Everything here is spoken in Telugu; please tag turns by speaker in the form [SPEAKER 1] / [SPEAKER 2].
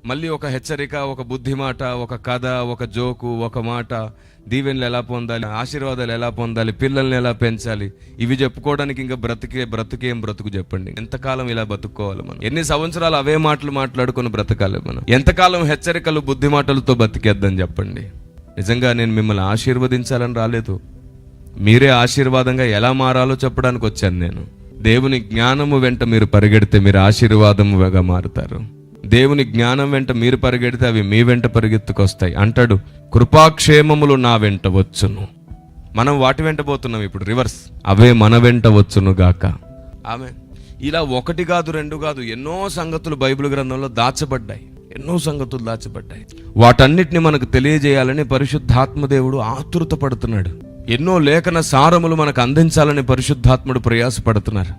[SPEAKER 1] మళ్ళీ ఒక హెచ్చరిక, ఒక బుద్ధి మాట, ఒక కథ, ఒక జోకు, ఒక మాట, దీవెనలు ఎలా పొందాలి, ఆశీర్వాదాలు ఎలా పొందాలి, పిల్లల్ని ఎలా పెంచాలి, ఇవి చెప్పుకోవడానికి ఇంకా బ్రతుకేం బ్రతుకు చెప్పండి. ఎంతకాలం ఇలా బతుక్కోవాలి మనం? ఎన్ని సంవత్సరాలు అవే మాటలు మాట్లాడుకొని బ్రతకాలి మనం? ఎంతకాలం హెచ్చరికలు, బుద్ధి మాటలతో బతికేద్దాం చెప్పండి. నిజంగా నేను మిమ్మల్ని ఆశీర్వదించాలని రాలేదు, మీరే ఆశీర్వాదంగా ఎలా మారాలో చెప్పడానికి వచ్చాను నేను. దేవుని జ్ఞానము వెంట మీరు పరిగెడితే మీరు ఆశీర్వాదముగా మారుతారు. దేవుని జ్ఞానం వెంట మీరు పరిగెడితే అవి మీ వెంట పరిగెత్తుకొస్తాయి. అంటాడు, కృపాక్షేమములు నా వెంట వచ్చును. మనం వాటి వెంట పోతున్నాం ఇప్పుడు, రివర్స్. అవే మన వెంట వచ్చును గాక. ఆమె ఇలా ఒకటి కాదు, రెండు కాదు, ఎన్నో సంగతులు బైబిల్ గ్రంథంలో దాచబడ్డాయి. ఎన్నో సంగతులు దాచబడ్డాయి. వాటన్నిటిని మనకు తెలియజేయాలని పరిశుద్ధాత్మ దేవుడు ఆతురత పడుతున్నాడు. ఎన్నో లేఖన సారములు మనకు అందించాలని పరిశుద్ధాత్ముడు ప్రయాసపడుతున్నారు.